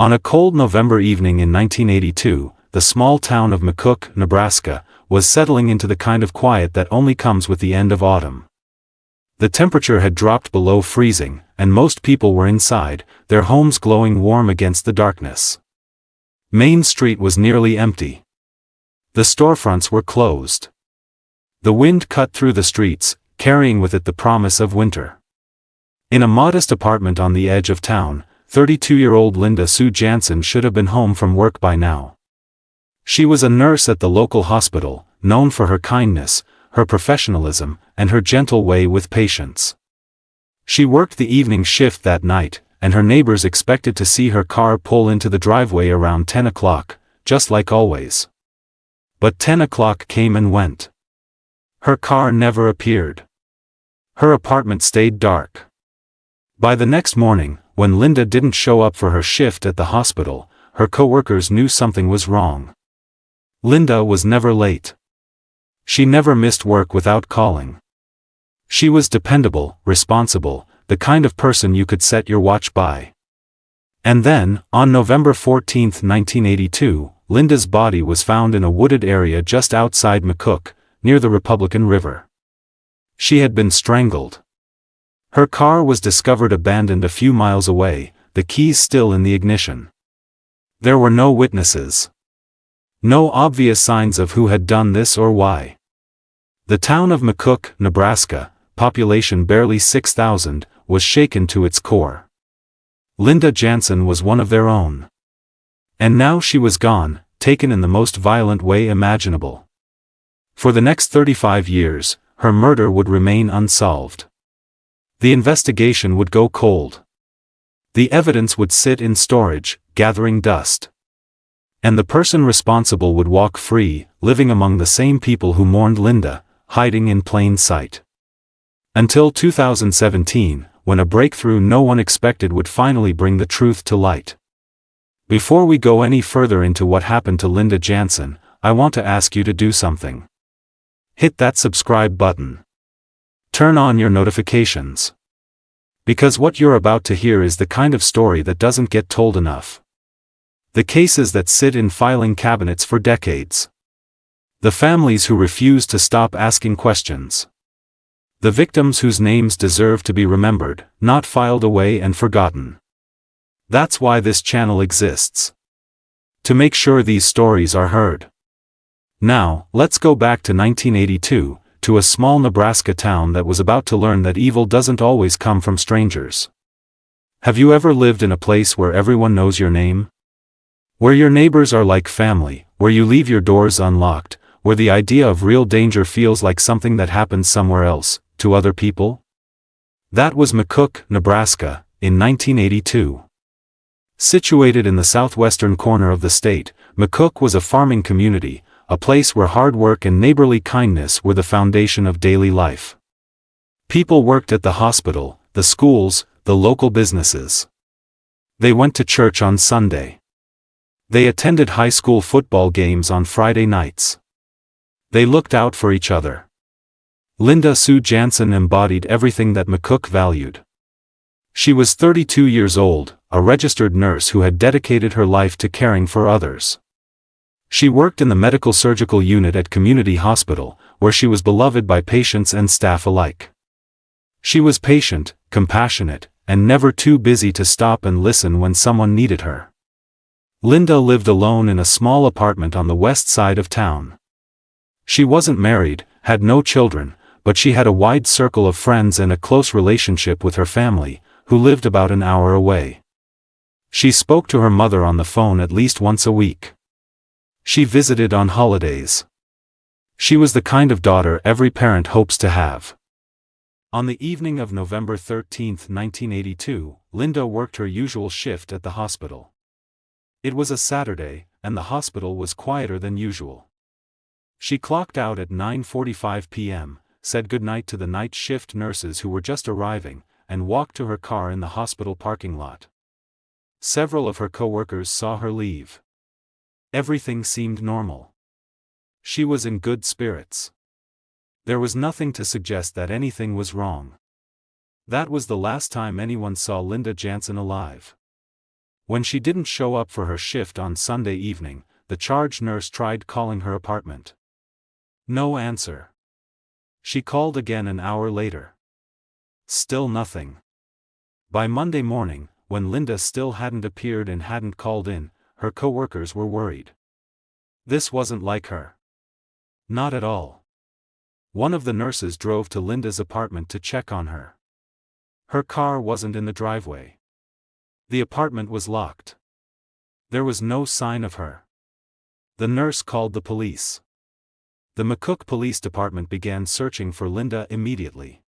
On a cold November evening in 1982, the small town of McCook, Nebraska, was settling into the kind of quiet that only comes with the end of autumn. The temperature had dropped below freezing, and most people were inside, their homes glowing warm against the darkness. Main Street was nearly empty. The storefronts were closed. The wind cut through the streets, carrying with it the promise of winter. In a modest apartment on the edge of town, 32-year-old Linda Sue Jansen should have been home from work by now. She was a nurse at the local hospital, known for her kindness, her professionalism, and her gentle way with patients. She worked the evening shift that night, and her neighbors expected to see her car pull into the driveway around 10 o'clock, just like always. But 10 o'clock came and went. Her car never appeared. Her apartment stayed dark. By the next morning, when Linda didn't show up for her shift at the hospital, her coworkers knew something was wrong. Linda was never late. She never missed work without calling. She was dependable, responsible, the kind of person you could set your watch by. And then, on November 14, 1982, Linda's body was found in a wooded area just outside McCook, near the Republican River. She had been strangled. Her car was discovered abandoned a few miles away, the keys still in the ignition. There were no witnesses. No obvious signs of who had done this or why. The town of McCook, Nebraska, population barely 6,000, was shaken to its core. Linda Jansen was one of their own. And now she was gone, taken in the most violent way imaginable. For the next 35 years, her murder would remain unsolved. The investigation would go cold. The evidence would sit in storage, gathering dust. And the person responsible would walk free, living among the same people who mourned Linda, hiding in plain sight. Until 2017, when a breakthrough no one expected would finally bring the truth to light. Before we go any further into what happened to Linda Jansen, I want to ask you to do something. Hit that subscribe button. Turn on your notifications. Because what you're about to hear is the kind of story that doesn't get told enough. The cases that sit in filing cabinets for decades. The families who refuse to stop asking questions. The victims whose names deserve to be remembered, not filed away and forgotten. That's why this channel exists. To make sure these stories are heard. Now, let's go back to 1982, to a small Nebraska town that was about to learn that evil doesn't always come from strangers. Have you ever lived in a place where everyone knows your name? Where your neighbors are like family, where you leave your doors unlocked, where the idea of real danger feels like something that happens somewhere else, to other people? That was McCook, Nebraska, in 1982. Situated in the southwestern corner of the state, McCook was a farming community, a place where hard work and neighborly kindness were the foundation of daily life. People worked at the hospital, the schools, the local businesses. They went to church on Sunday. They attended high school football games on Friday nights. They looked out for each other. Linda Sue Jansen embodied everything that McCook valued. She was 32 years old, a registered nurse who had dedicated her life to caring for others. She worked in the medical surgical unit at Community Hospital, where she was beloved by patients and staff alike. She was patient, compassionate, and never too busy to stop and listen when someone needed her. Linda lived alone in a small apartment on the west side of town. She wasn't married, had no children, but she had a wide circle of friends and a close relationship with her family, who lived about an hour away. She spoke to her mother on the phone at least once a week. She visited on holidays. She was the kind of daughter every parent hopes to have. On the evening of November 13, 1982, Linda worked her usual shift at the hospital. It was a Saturday, and the hospital was quieter than usual. She clocked out at 9:45 p.m., said goodnight to the night shift nurses who were just arriving, and walked to her car in the hospital parking lot. Several of her coworkers saw her leave. Everything seemed normal. She was in good spirits. There was nothing to suggest that anything was wrong. That was the last time anyone saw Linda Jansen alive. When she didn't show up for her shift on Sunday evening, the charge nurse tried calling her apartment. No answer. She called again an hour later. Still nothing. By Monday morning, when Linda still hadn't appeared and hadn't called in, her co-workers were worried. This wasn't like her. Not at all. One of the nurses drove to Linda's apartment to check on her. Her car wasn't in the driveway. The apartment was locked. There was no sign of her. The nurse called the police. The McCook Police Department began searching for Linda immediately.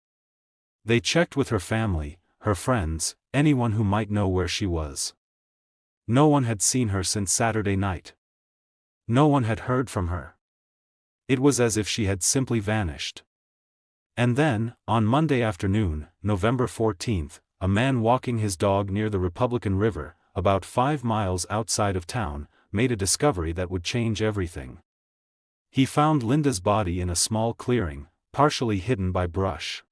They checked with her family, her friends, anyone who might know where she was. No one had seen her since Saturday night. No one had heard from her. It was as if she had simply vanished. And then, on Monday afternoon, November 14th, a man walking his dog near the Republican River, about 5 miles outside of town, made a discovery that would change everything. He found Linda's body in a small clearing, partially hidden by brush.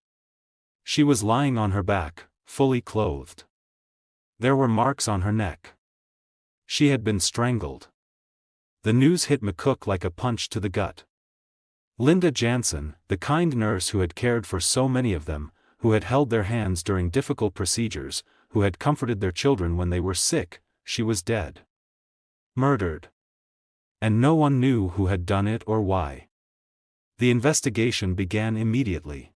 She was lying on her back, fully clothed. There were marks on her neck. She had been strangled. The news hit McCook like a punch to the gut. Linda Jansen, the kind nurse who had cared for so many of them, who had held their hands during difficult procedures, who had comforted their children when they were sick, she was dead. Murdered. And no one knew who had done it or why. The investigation began immediately.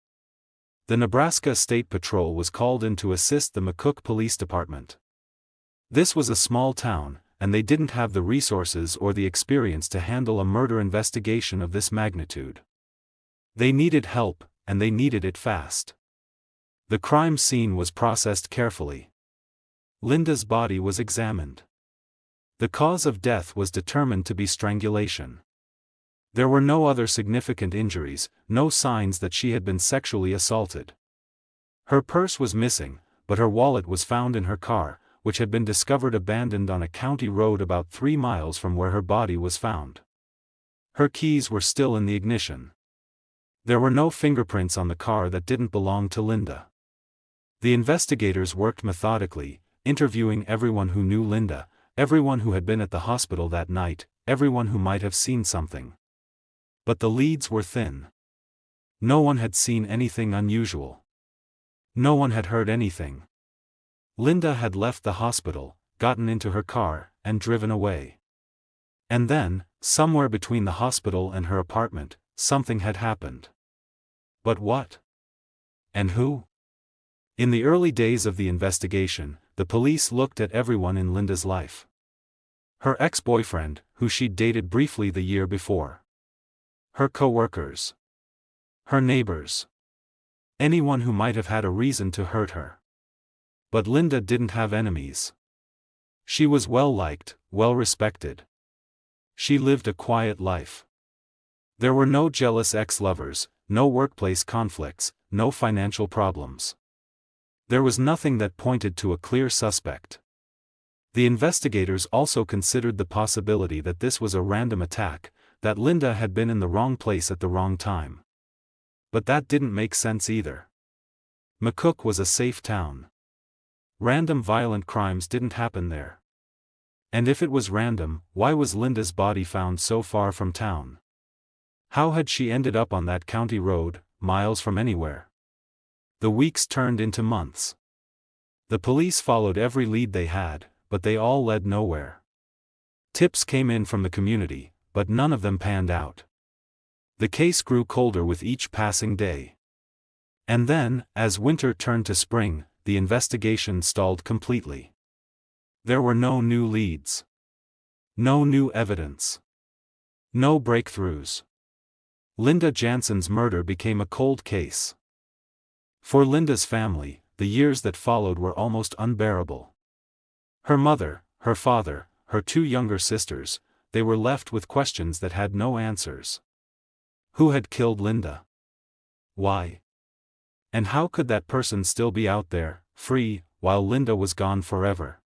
The Nebraska State Patrol was called in to assist the McCook Police Department. This was a small town, and they didn't have the resources or the experience to handle a murder investigation of this magnitude. They needed help, and they needed it fast. The crime scene was processed carefully. Linda's body was examined. The cause of death was determined to be strangulation. There were no other significant injuries, no signs that she had been sexually assaulted. Her purse was missing, but her wallet was found in her car, which had been discovered abandoned on a county road about 3 miles from where her body was found. Her keys were still in the ignition. There were no fingerprints on the car that didn't belong to Linda. The investigators worked methodically, interviewing everyone who knew Linda, everyone who had been at the hospital that night, everyone who might have seen something. But the leads were thin. No one had seen anything unusual. No one had heard anything. Linda had left the hospital, gotten into her car, and driven away. And then, somewhere between the hospital and her apartment, something had happened. But what? And who? In the early days of the investigation, the police looked at everyone in Linda's life. Her ex-boyfriend, who she'd dated briefly the year before. Her co-workers. Her neighbors. Anyone who might have had a reason to hurt her. But Linda didn't have enemies. She was well-liked, well-respected. She lived a quiet life. There were no jealous ex-lovers, no workplace conflicts, no financial problems. There was nothing that pointed to a clear suspect. The investigators also considered the possibility that this was a random attack, that Linda had been in the wrong place at the wrong time. But that didn't make sense either. McCook was a safe town. Random violent crimes didn't happen there. And if it was random, why was Linda's body found so far from town? How had she ended up on that county road, miles from anywhere? The weeks turned into months. The police followed every lead they had, but they all led nowhere. Tips came in from the community, but none of them panned out. The case grew colder with each passing day. And then, as winter turned to spring, the investigation stalled completely. There were no new leads. No new evidence. No breakthroughs. Linda Jansen's murder became a cold case. For Linda's family, the years that followed were almost unbearable. Her mother, her father, her 2 younger sisters, they were left with questions that had no answers. Who had killed Linda? Why? And how could that person still be out there, free, while Linda was gone forever?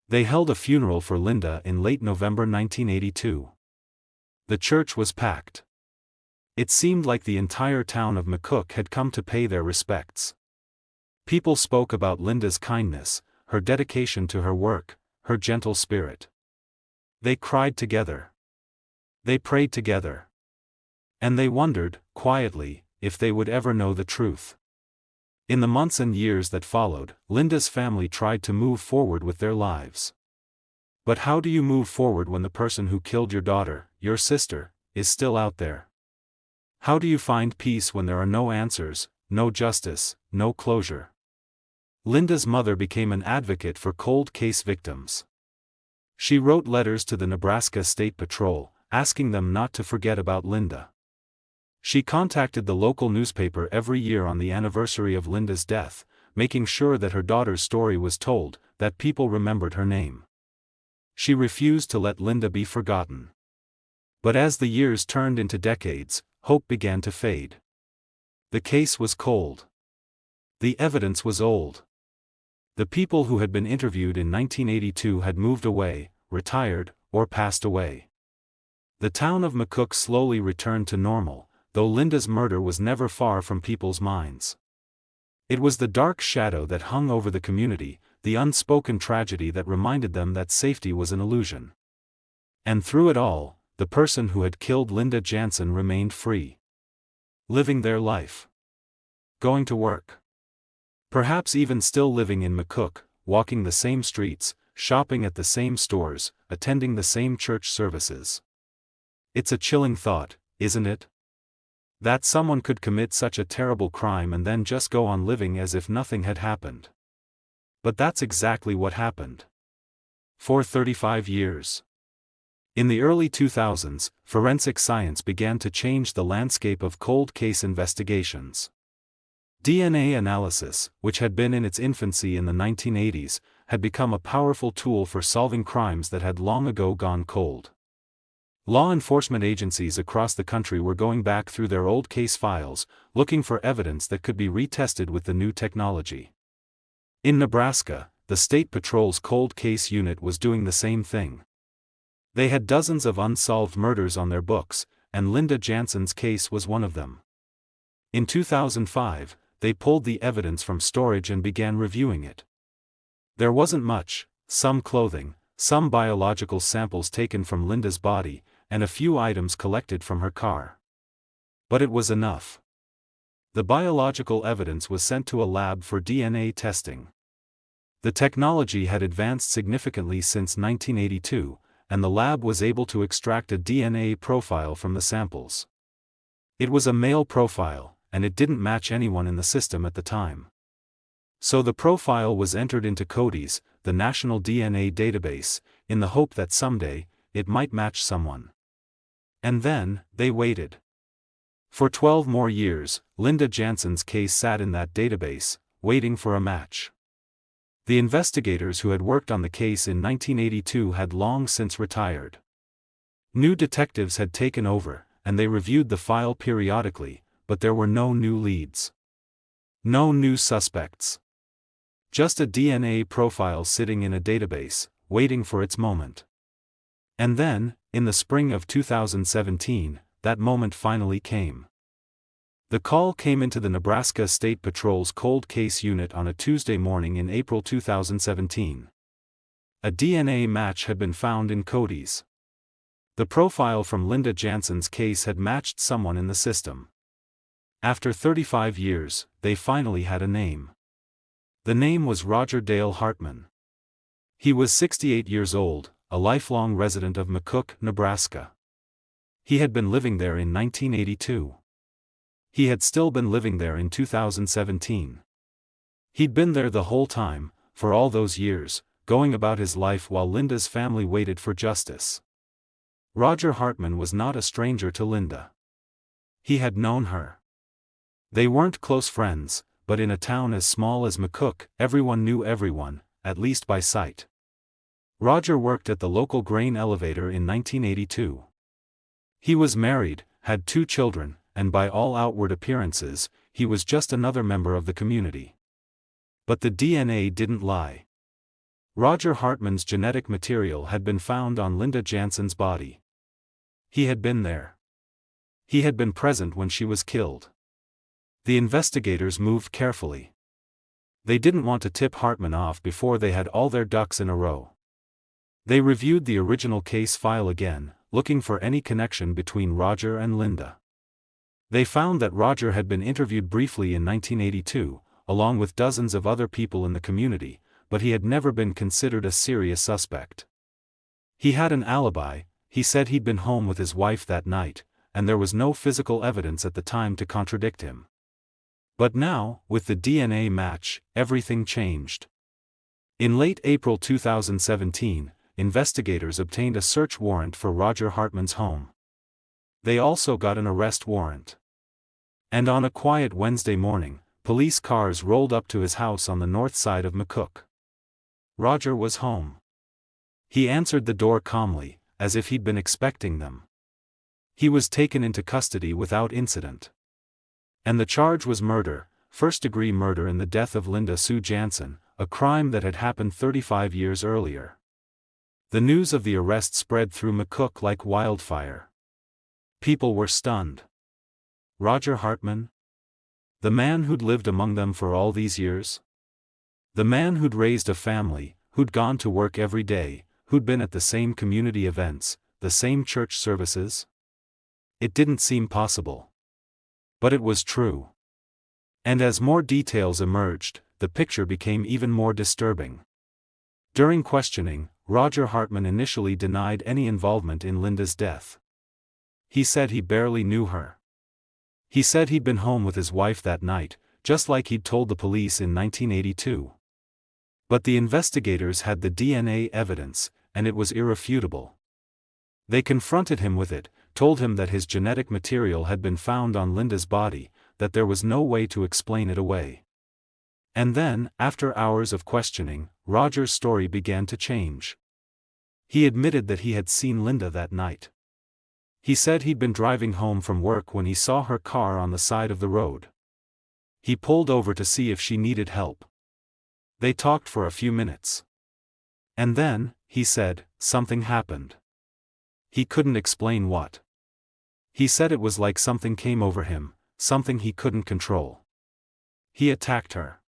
They held a funeral for Linda in late November 1982. The church was packed. It seemed like the entire town of McCook had come to pay their respects. People spoke about Linda's kindness, her dedication to her work, her gentle spirit. They cried together. They prayed together. And they wondered, quietly, if they would ever know the truth. In the months and years that followed, Linda's family tried to move forward with their lives. But how do you move forward when the person who killed your daughter, your sister, is still out there? How do you find peace when there are no answers, no justice, no closure? Linda's mother became an advocate for cold case victims. She wrote letters to the Nebraska State Patrol, asking them not to forget about Linda. She contacted the local newspaper every year on the anniversary of Linda's death, making sure that her daughter's story was told, that people remembered her name. She refused to let Linda be forgotten. But as the years turned into decades, hope began to fade. The case was cold. The evidence was old. The people who had been interviewed in 1982 had moved away, retired, or passed away. The town of McCook slowly returned to normal, though Linda's murder was never far from people's minds. It was the dark shadow that hung over the community, the unspoken tragedy that reminded them that safety was an illusion. And through it all, the person who had killed Linda Jansen remained free. Living their life. Going to work. Perhaps even still living in McCook, walking the same streets, shopping at the same stores, attending the same church services. It's a chilling thought, isn't it? That someone could commit such a terrible crime and then just go on living as if nothing had happened. But that's exactly what happened. For 35 years. In the early 2000s, forensic science began to change the landscape of cold case investigations. DNA analysis, which had been in its infancy in the 1980s, had become a powerful tool for solving crimes that had long ago gone cold. Law enforcement agencies across the country were going back through their old case files, looking for evidence that could be retested with the new technology. In Nebraska, the State Patrol's cold case unit was doing the same thing. They had dozens of unsolved murders on their books, and Linda Jansen's case was one of them. In 2005, they pulled the evidence from storage and began reviewing it. There wasn't much: some clothing, some biological samples taken from Linda's body, and a few items collected from her car. But it was enough. The biological evidence was sent to a lab for DNA testing. The technology had advanced significantly since 1982, and the lab was able to extract a DNA profile from the samples. It was a male profile, and it didn't match anyone in the system at the time. So the profile was entered into CODIS, the National DNA Database, in the hope that someday, it might match someone. And then, they waited. For 12 more years, Linda Jansen's case sat in that database, waiting for a match. The investigators who had worked on the case in 1982 had long since retired. New detectives had taken over, and they reviewed the file periodically, but there were no new leads. No new suspects. Just a DNA profile sitting in a database, waiting for its moment. And then, in the spring of 2017, that moment finally came. The call came into the Nebraska State Patrol's cold case unit on a Tuesday morning in April 2017. A DNA match had been found in CODIS. The profile from Linda Jansen's case had matched someone in the system. After 35 years, they finally had a name. The name was Roger Dale Hartman. He was 68 years old, a lifelong resident of McCook, Nebraska. He had been living there in 1982. He had still been living there in 2017. He'd been there the whole time, for all those years, going about his life while Linda's family waited for justice. Roger Hartman was not a stranger to Linda. He had known her. They weren't close friends, but in a town as small as McCook, everyone knew everyone, at least by sight. Roger worked at the local grain elevator in 1982. He was married, had 2 children, and by all outward appearances, he was just another member of the community. But the DNA didn't lie. Roger Hartman's genetic material had been found on Linda Jansen's body. He had been there. He had been present when she was killed. The investigators moved carefully. They didn't want to tip Hartman off before they had all their ducks in a row. They reviewed the original case file again, looking for any connection between Roger and Linda. They found that Roger had been interviewed briefly in 1982, along with dozens of other people in the community, but he had never been considered a serious suspect. He had an alibi. He said he'd been home with his wife that night, and there was no physical evidence at the time to contradict him. But now, with the DNA match, everything changed. In late April 2017, investigators obtained a search warrant for Roger Hartman's home. They also got an arrest warrant. And on a quiet Wednesday morning, police cars rolled up to his house on the north side of McCook. Roger was home. He answered the door calmly, as if he'd been expecting them. He was taken into custody without incident. And the charge was murder, first-degree murder in the death of Linda Sue Jansen, a crime that had happened 35 years earlier. The news of the arrest spread through McCook like wildfire. People were stunned. Roger Hartman? The man who'd lived among them for all these years? The man who'd raised a family, who'd gone to work every day, who'd been at the same community events, the same church services? It didn't seem possible. But it was true. And as more details emerged, the picture became even more disturbing. During questioning, Roger Hartman initially denied any involvement in Linda's death. He said he barely knew her. He said he'd been home with his wife that night, just like he'd told the police in 1982. But the investigators had the DNA evidence, and it was irrefutable. They confronted him with it, told him that his genetic material had been found on Linda's body, that there was no way to explain it away. And then, after hours of questioning, Roger's story began to change. He admitted that he had seen Linda that night. He said he'd been driving home from work when he saw her car on the side of the road. He pulled over to see if she needed help. They talked for a few minutes. And then, he said, something happened. He couldn't explain what. He said it was like something came over him, something he couldn't control. He attacked her.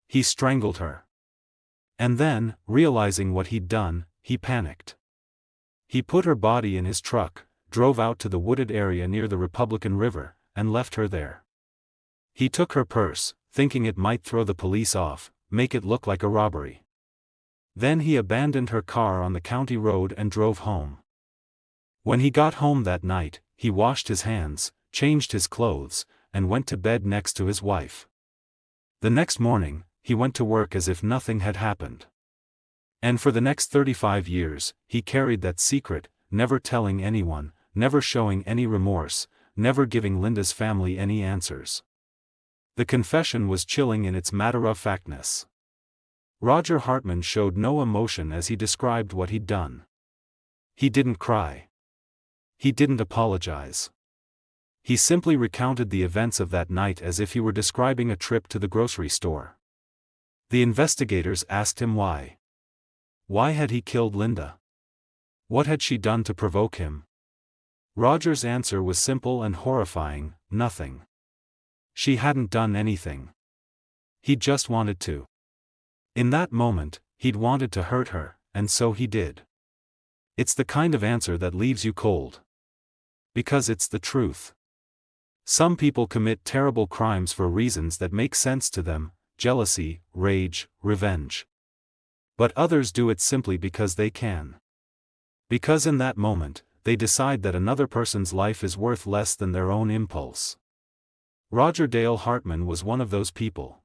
He strangled her. And then, realizing what he'd done, he panicked. He put her body in his truck, drove out to the wooded area near the Republican River, and left her there. He took her purse, thinking it might throw the police off, make it look like a robbery. Then he abandoned her car on the county road and drove home. When he got home that night, he washed his hands, changed his clothes, and went to bed next to his wife. The next morning, he went to work as if nothing had happened. And for the next 35 years, he carried that secret, never telling anyone, never showing any remorse, never giving Linda's family any answers. The confession was chilling in its matter-of-factness. Roger Hartman showed no emotion as he described what he'd done. He didn't cry. He didn't apologize. He simply recounted the events of that night as if he were describing a trip to the grocery store. The investigators asked him why. Why had he killed Linda? What had she done to provoke him? Roger's answer was simple and horrifying: nothing. She hadn't done anything. He just wanted to. In that moment, he'd wanted to hurt her, and so he did. It's the kind of answer that leaves you cold. Because it's the truth. Some people commit terrible crimes for reasons that make sense to them: jealousy, rage, revenge. But others do it simply because they can. Because in that moment, they decide that another person's life is worth less than their own impulse. Roger Dale Hartman was one of those people.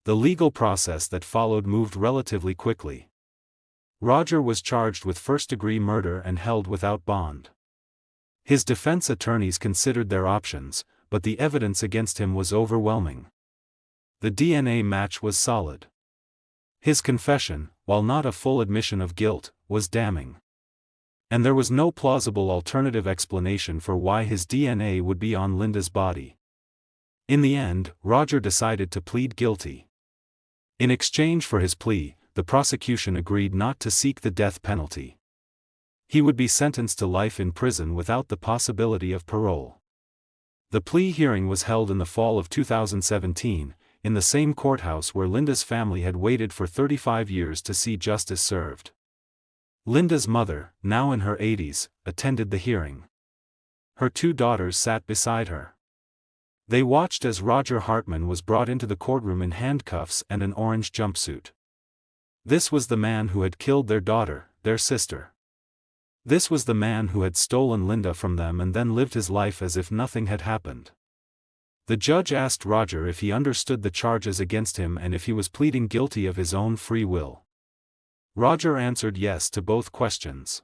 The legal process that followed moved relatively quickly. Roger was charged with first-degree murder and held without bond. His defense attorneys considered their options, but the evidence against him was overwhelming. The DNA match was solid. His confession, while not a full admission of guilt, was damning. And there was no plausible alternative explanation for why his DNA would be on Linda's body. In the end, Roger decided to plead guilty. In exchange for his plea, the prosecution agreed not to seek the death penalty. He would be sentenced to life in prison without the possibility of parole. The plea hearing was held in the fall of 2017, in the same courthouse where Linda's family had waited for 35 years to see justice served. Linda's mother, now in her 80s, attended the hearing. Her 2 daughters sat beside her. They watched as Roger Hartman was brought into the courtroom in handcuffs and an orange jumpsuit. This was the man who had killed their daughter, their sister. This was the man who had stolen Linda from them and then lived his life as if nothing had happened. The judge asked Roger if he understood the charges against him and if he was pleading guilty of his own free will. Roger answered yes to both questions.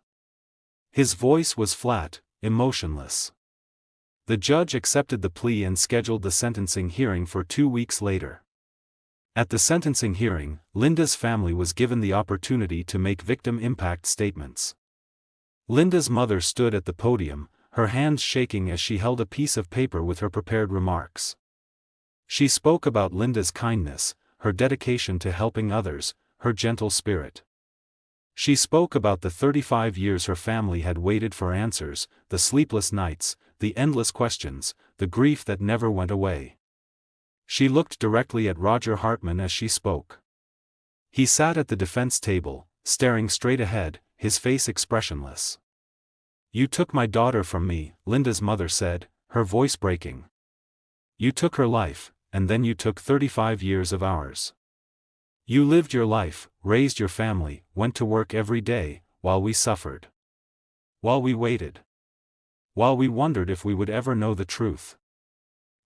His voice was flat, emotionless. The judge accepted the plea and scheduled the sentencing hearing for 2 weeks later. At the sentencing hearing, Linda's family was given the opportunity to make victim impact statements. Linda's mother stood at the podium, her hands shaking as she held a piece of paper with her prepared remarks. She spoke about Linda's kindness, her dedication to helping others, her gentle spirit. She spoke about the 35 years her family had waited for answers, the sleepless nights, the endless questions, the grief that never went away. She looked directly at Roger Hartman as she spoke. He sat at the defense table, staring straight ahead, his face expressionless. "You took my daughter from me," Linda's mother said, her voice breaking. "You took her life, and then you took 35 years of ours. You lived your life, raised your family, went to work every day, while we suffered. While we waited. While we wondered if we would ever know the truth."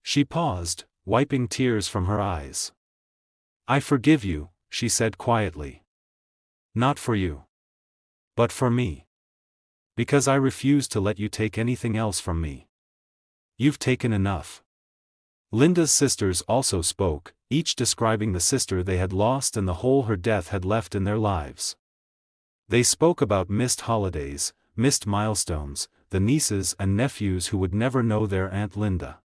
She paused, wiping tears from her eyes. "I forgive you," she said quietly. "Not for you. But for me. Because I refuse to let you take anything else from me. You've taken enough." Linda's sisters also spoke, each describing the sister they had lost and the hole her death had left in their lives. They spoke about missed holidays, missed milestones, the nieces and nephews who would never know their Aunt Linda.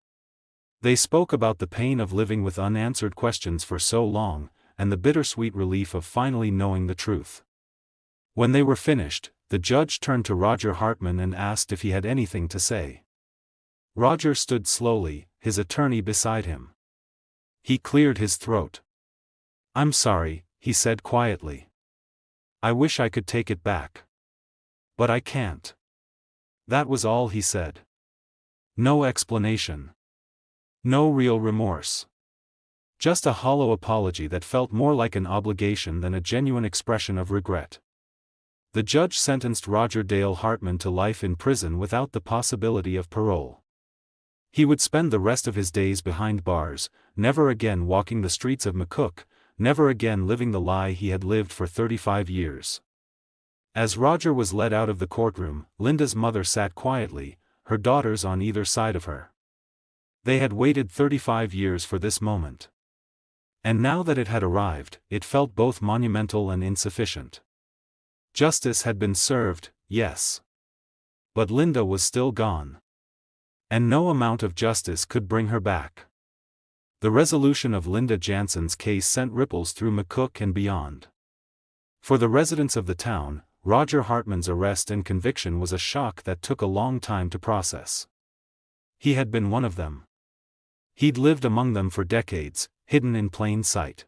They spoke about the pain of living with unanswered questions for so long, and the bittersweet relief of finally knowing the truth. When they were finished, the judge turned to Roger Hartman and asked if he had anything to say. Roger stood slowly, his attorney beside him. He cleared his throat. "I'm sorry," he said quietly. "I wish I could take it back. But I can't." That was all he said. No explanation. No real remorse. Just a hollow apology that felt more like an obligation than a genuine expression of regret. The judge sentenced Roger Dale Hartman to life in prison without the possibility of parole. He would spend the rest of his days behind bars, never again walking the streets of McCook, never again living the lie he had lived for 35 years. As Roger was led out of the courtroom, Linda's mother sat quietly, her daughters on either side of her. They had waited 35 years for this moment. And now that it had arrived, it felt both monumental and insufficient. Justice had been served, yes. But Linda was still gone. And no amount of justice could bring her back. The resolution of Linda Jansen's case sent ripples through McCook and beyond. For the residents of the town, Roger Hartman's arrest and conviction was a shock that took a long time to process. He had been one of them. He'd lived among them for decades, hidden in plain sight.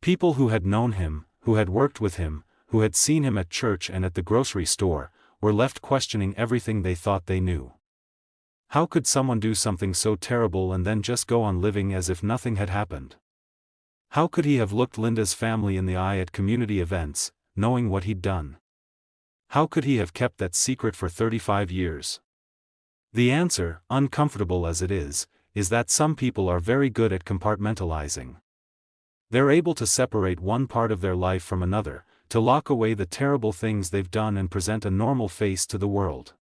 People who had known him, who had worked with him, who had seen him at church and at the grocery store, were left questioning everything they thought they knew. How could someone do something so terrible and then just go on living as if nothing had happened? How could he have looked Linda's family in the eye at community events, knowing what he'd done? How could he have kept that secret for 35 years? The answer, uncomfortable as it is that some people are very good at compartmentalizing. They're able to separate one part of their life from another, to lock away the terrible things they've done and present a normal face to the world.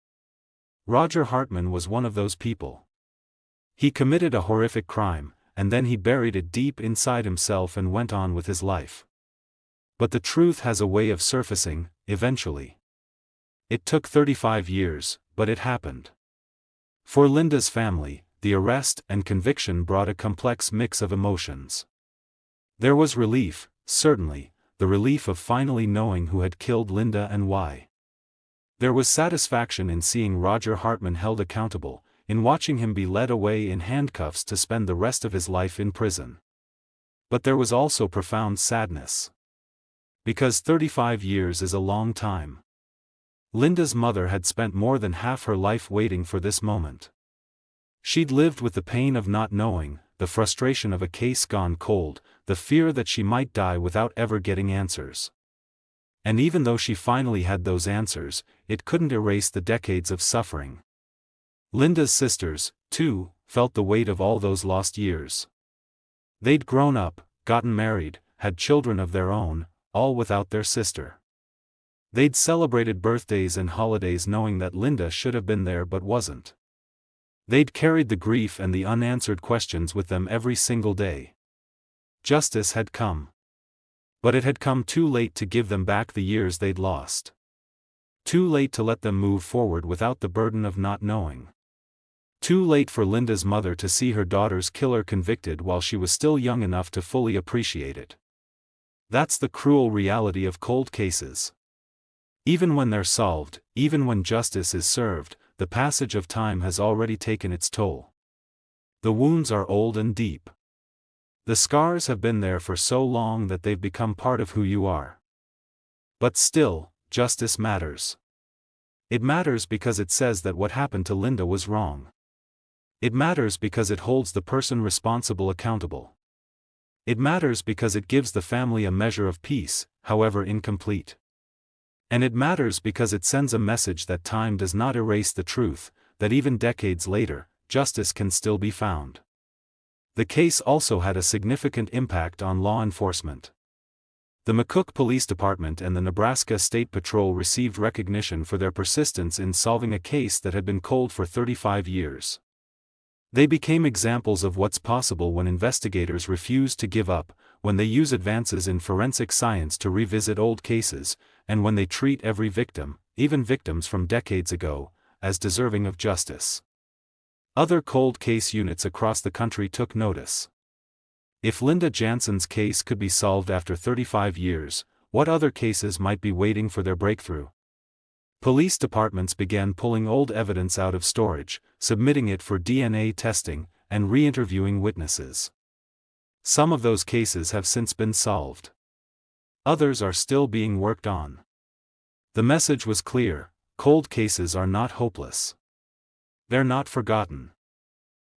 Roger Hartman was one of those people. He committed a horrific crime, and then he buried it deep inside himself and went on with his life. But the truth has a way of surfacing, eventually. It took 35 years, but it happened. For Linda's family, the arrest and conviction brought a complex mix of emotions. There was relief, certainly, the relief of finally knowing who had killed Linda and why. There was satisfaction in seeing Roger Hartman held accountable, in watching him be led away in handcuffs to spend the rest of his life in prison. But there was also profound sadness. Because 35 years is a long time. Linda's mother had spent more than half her life waiting for this moment. She'd lived with the pain of not knowing, the frustration of a case gone cold, the fear that she might die without ever getting answers. And even though she finally had those answers, it couldn't erase the decades of suffering. Linda's sisters, too, felt the weight of all those lost years. They'd grown up, gotten married, had children of their own, all without their sister. They'd celebrated birthdays and holidays knowing that Linda should have been there but wasn't. They'd carried the grief and the unanswered questions with them every single day. Justice had come. But it had come too late to give them back the years they'd lost. Too late to let them move forward without the burden of not knowing. Too late for Linda's mother to see her daughter's killer convicted while she was still young enough to fully appreciate it. That's the cruel reality of cold cases. Even when they're solved, even when justice is served, the passage of time has already taken its toll. The wounds are old and deep. The scars have been there for so long that they've become part of who you are. But still, justice matters. It matters because it says that what happened to Linda was wrong. It matters because it holds the person responsible accountable. It matters because it gives the family a measure of peace, however incomplete. And it matters because it sends a message that time does not erase the truth, that even decades later, justice can still be found. The case also had a significant impact on law enforcement. The McCook Police Department and the Nebraska State Patrol received recognition for their persistence in solving a case that had been cold for 35 years. They became examples of what's possible when investigators refuse to give up, when they use advances in forensic science to revisit old cases, and when they treat every victim, even victims from decades ago, as deserving of justice. Other cold case units across the country took notice. If Linda Jansen's case could be solved after 35 years, what other cases might be waiting for their breakthrough? Police departments began pulling old evidence out of storage, submitting it for DNA testing, and re-interviewing witnesses. Some of those cases have since been solved. Others are still being worked on. The message was clear: cold cases are not hopeless. They're not forgotten.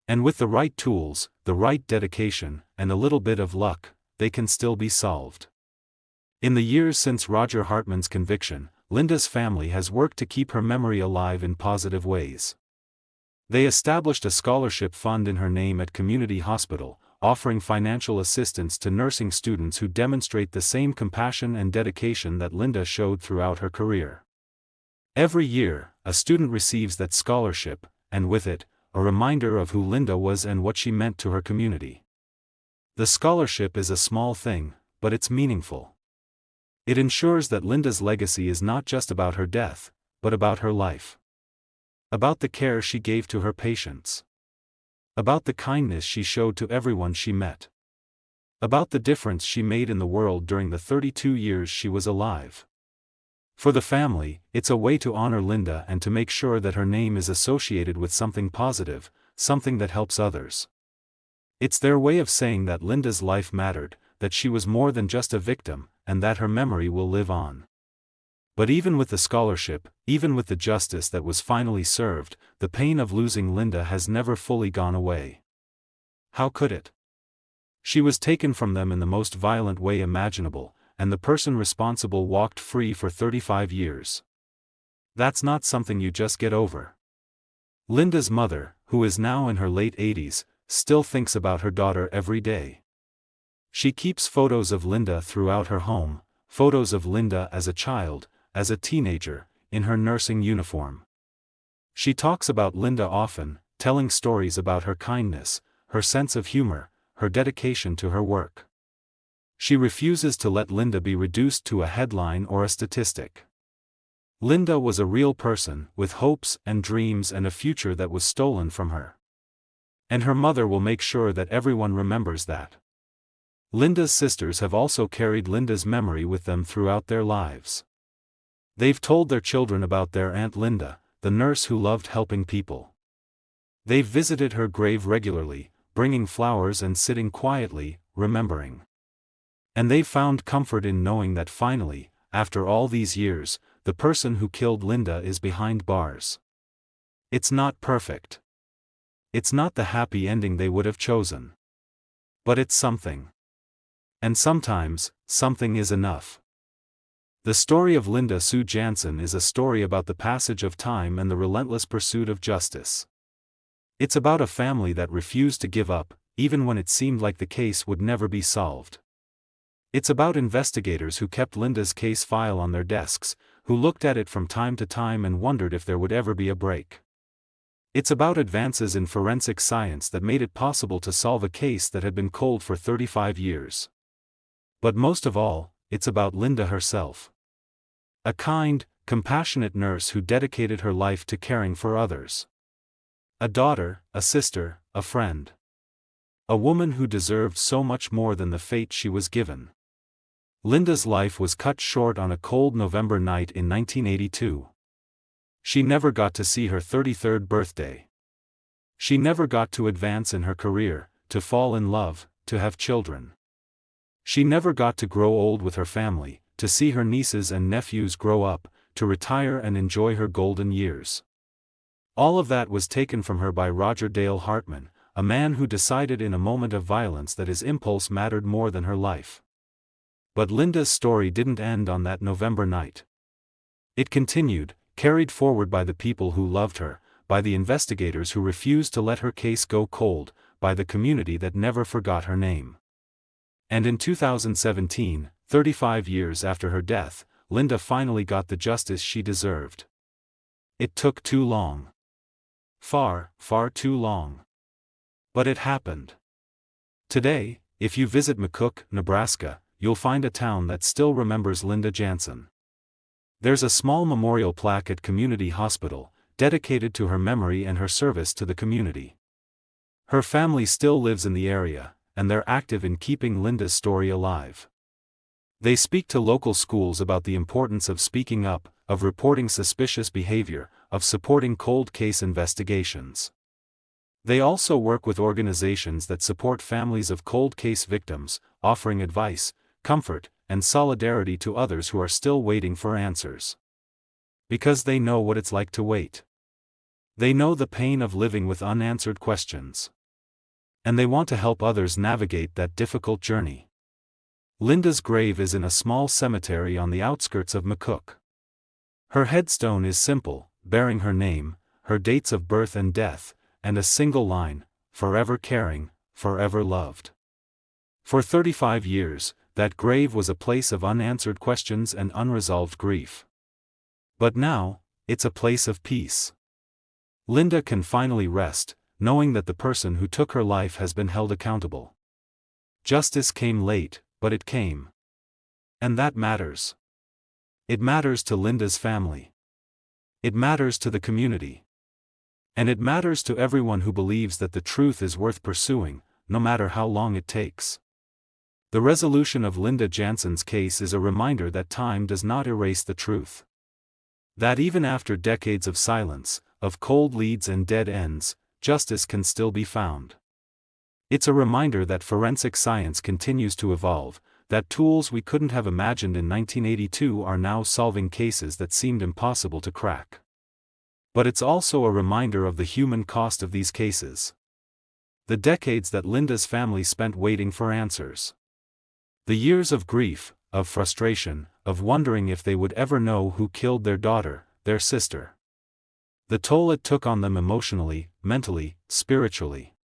And with the right tools, the right dedication, and a little bit of luck, they can still be solved. In the years since Roger Hartman's conviction, Linda's family has worked to keep her memory alive in positive ways. They established a scholarship fund in her name at Community Hospital, offering financial assistance to nursing students who demonstrate the same compassion and dedication that Linda showed throughout her career. Every year, a student receives that scholarship, and with it, a reminder of who Linda was and what she meant to her community. The scholarship is a small thing, but it's meaningful. It ensures that Linda's legacy is not just about her death, but about her life. About the care she gave to her patients. About the kindness she showed to everyone she met. About the difference she made in the world during the 32 years she was alive. For the family, it's a way to honor Linda and to make sure that her name is associated with something positive, something that helps others. It's their way of saying that Linda's life mattered, that she was more than just a victim, and that her memory will live on. But even with the scholarship, even with the justice that was finally served, the pain of losing Linda has never fully gone away. How could it? She was taken from them in the most violent way imaginable, and the person responsible walked free for 35 years. That's not something you just get over. Linda's mother, who is now in her late 80s, still thinks about her daughter every day. She keeps photos of Linda throughout her home, photos of Linda as a child, as a teenager, in her nursing uniform. She talks about Linda often, telling stories about her kindness, her sense of humor, her dedication to her work. She refuses to let Linda be reduced to a headline or a statistic. Linda was a real person, with hopes and dreams and a future that was stolen from her. And her mother will make sure that everyone remembers that. Linda's sisters have also carried Linda's memory with them throughout their lives. They've told their children about their Aunt Linda, the nurse who loved helping people. They've visited her grave regularly, bringing flowers and sitting quietly, remembering. And they've found comfort in knowing that finally, after all these years, the person who killed Linda is behind bars. It's not perfect. It's not the happy ending they would have chosen. But it's something. And sometimes, something is enough. The story of Linda Sue Jansen is a story about the passage of time and the relentless pursuit of justice. It's about a family that refused to give up, even when it seemed like the case would never be solved. It's about investigators who kept Linda's case file on their desks, who looked at it from time to time and wondered if there would ever be a break. It's about advances in forensic science that made it possible to solve a case that had been cold for 35 years. But most of all, it's about Linda herself. A kind, compassionate nurse who dedicated her life to caring for others. A daughter, a sister, a friend. A woman who deserved so much more than the fate she was given. Linda's life was cut short on a cold November night in 1982. She never got to see her 33rd birthday. She never got to advance in her career, to fall in love, to have children. She never got to grow old with her family, to see her nieces and nephews grow up, to retire and enjoy her golden years. All of that was taken from her by Roger Dale Hartman, a man who decided in a moment of violence that his impulse mattered more than her life. But Linda's story didn't end on that November night. It continued, carried forward by the people who loved her, by the investigators who refused to let her case go cold, by the community that never forgot her name. And in 2017, 35 years after her death, Linda finally got the justice she deserved. It took too long. Far, far too long. But it happened. Today, if you visit McCook, Nebraska, you'll find a town that still remembers Linda Jansen. There's a small memorial plaque at Community Hospital, dedicated to her memory and her service to the community. Her family still lives in the area, and they're active in keeping Linda's story alive. They speak to local schools about the importance of speaking up, of reporting suspicious behavior, of supporting cold case investigations. They also work with organizations that support families of cold case victims, offering advice, comfort, and solidarity to others who are still waiting for answers. Because they know what it's like to wait. They know the pain of living with unanswered questions. And they want to help others navigate that difficult journey. Linda's grave is in a small cemetery on the outskirts of McCook. Her headstone is simple, bearing her name, her dates of birth and death, and a single line, "Forever caring, forever loved." For 35 years, that grave was a place of unanswered questions and unresolved grief. But now, it's a place of peace. Linda can finally rest, knowing that the person who took her life has been held accountable. Justice came late, but it came. And that matters. It matters to Linda's family. It matters to the community. And it matters to everyone who believes that the truth is worth pursuing, no matter how long it takes. The resolution of Linda Jansen's case is a reminder that time does not erase the truth. That even after decades of silence, of cold leads and dead ends, justice can still be found. It's a reminder that forensic science continues to evolve, that tools we couldn't have imagined in 1982 are now solving cases that seemed impossible to crack. But it's also a reminder of the human cost of these cases. The decades that Linda's family spent waiting for answers. The years of grief, of frustration, of wondering if they would ever know who killed their daughter, their sister. The toll it took on them emotionally, mentally, spiritually.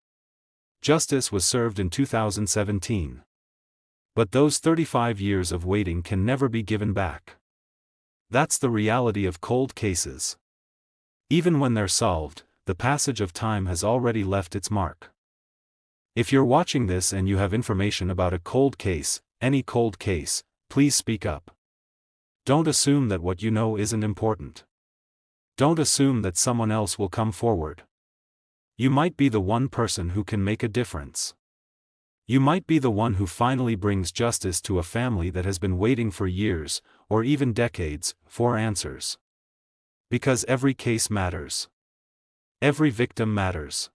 Justice was served in 2017. But those 35 years of waiting can never be given back. That's the reality of cold cases. Even when they're solved, the passage of time has already left its mark. If you're watching this and you have information about a cold case, any cold case, please speak up. Don't assume that what you know isn't important. Don't assume that someone else will come forward. You might be the one person who can make a difference. You might be the one who finally brings justice to a family that has been waiting for years, or even decades, for answers. Because every case matters. Every victim matters.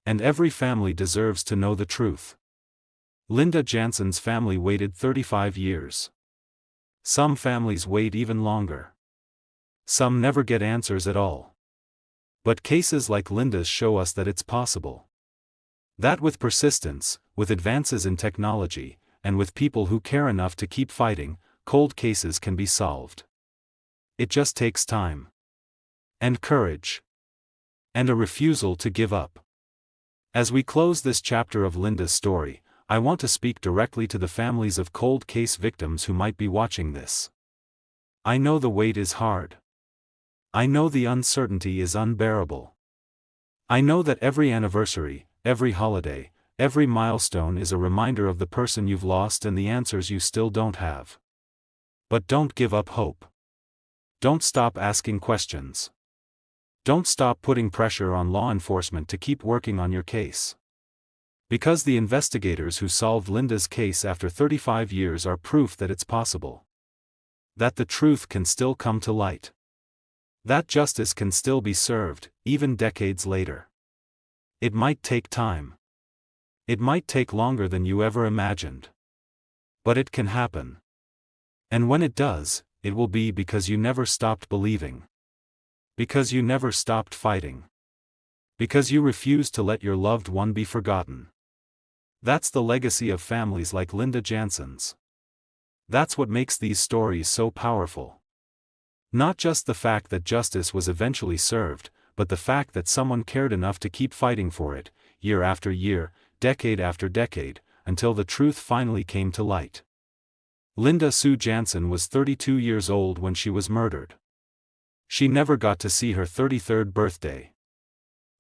And every family deserves to know the truth. Linda Jansen's family waited 35 years. Some families wait even longer. Some never get answers at all. But cases like Linda's show us that it's possible. That with persistence, with advances in technology, and with people who care enough to keep fighting, cold cases can be solved. It just takes time. And courage. And a refusal to give up. As we close this chapter of Linda's story, I want to speak directly to the families of cold case victims who might be watching this. I know the wait is hard. I know the uncertainty is unbearable. I know that every anniversary, every holiday, every milestone is a reminder of the person you've lost and the answers you still don't have. But don't give up hope. Don't stop asking questions. Don't stop putting pressure on law enforcement to keep working on your case. Because the investigators who solved Linda's case after 35 years are proof that it's possible. That the truth can still come to light. That justice can still be served, even decades later. It might take time. It might take longer than you ever imagined. But it can happen. And when it does, it will be because you never stopped believing. Because you never stopped fighting. Because you refused to let your loved one be forgotten. That's the legacy of families like Linda Jansen's. That's what makes these stories so powerful. Not just the fact that justice was eventually served, but the fact that someone cared enough to keep fighting for it, year after year, decade after decade, until the truth finally came to light. Linda Sue Jansen was 32 years old when she was murdered. She never got to see her 33rd birthday.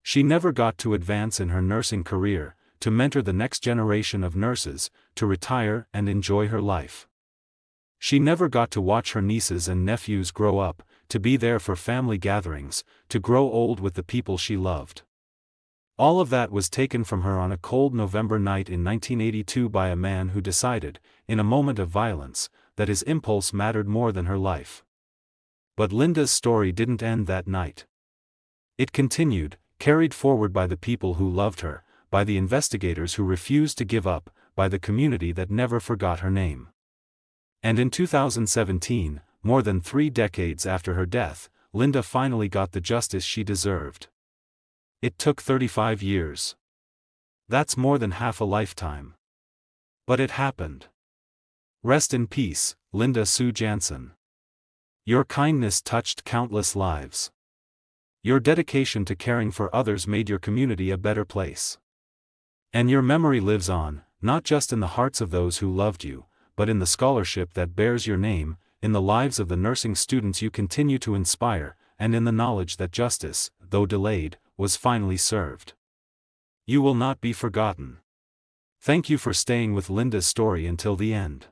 She never got to advance in her nursing career, to mentor the next generation of nurses, to retire and enjoy her life. She never got to watch her nieces and nephews grow up, to be there for family gatherings, to grow old with the people she loved. All of that was taken from her on a cold November night in 1982 by a man who decided, in a moment of violence, that his impulse mattered more than her life. But Linda's story didn't end that night. It continued, carried forward by the people who loved her, by the investigators who refused to give up, by the community that never forgot her name. And in 2017, more than 3 decades after her death, Linda finally got the justice she deserved. It took 35 years. That's more than half a lifetime. But it happened. Rest in peace, Linda Sue Jansen. Your kindness touched countless lives. Your dedication to caring for others made your community a better place. And your memory lives on, not just in the hearts of those who loved you, but in the scholarship that bears your name, in the lives of the nursing students you continue to inspire, and in the knowledge that justice, though delayed, was finally served. You will not be forgotten. Thank you for staying with Linda's story until the end.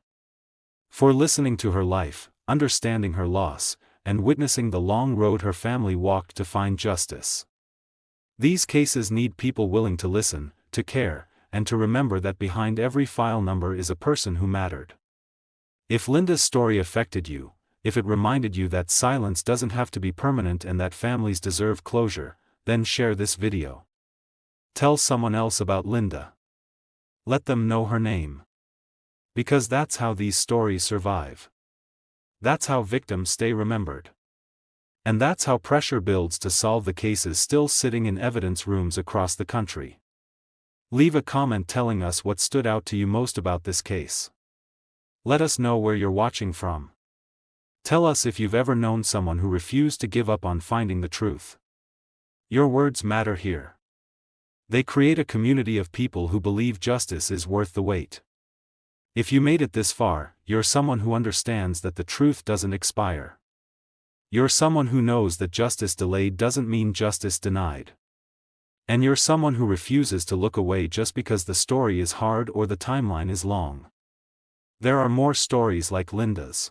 For listening to her life, understanding her loss, and witnessing the long road her family walked to find justice. These cases need people willing to listen, to care, and to remember that behind every file number is a person who mattered. If Linda's story affected you, if it reminded you that silence doesn't have to be permanent and that families deserve closure, then share this video. Tell someone else about Linda. Let them know her name. Because that's how these stories survive. That's how victims stay remembered. And that's how pressure builds to solve the cases still sitting in evidence rooms across the country. Leave a comment telling us what stood out to you most about this case. Let us know where you're watching from. Tell us if you've ever known someone who refused to give up on finding the truth. Your words matter here. They create a community of people who believe justice is worth the wait. If you made it this far, you're someone who understands that the truth doesn't expire. You're someone who knows that justice delayed doesn't mean justice denied. And you're someone who refuses to look away just because the story is hard or the timeline is long. There are more stories like Linda's.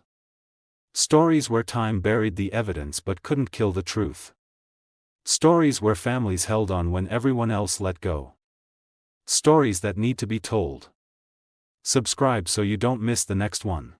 Stories where time buried the evidence but couldn't kill the truth. Stories where families held on when everyone else let go. Stories that need to be told. Subscribe so you don't miss the next one.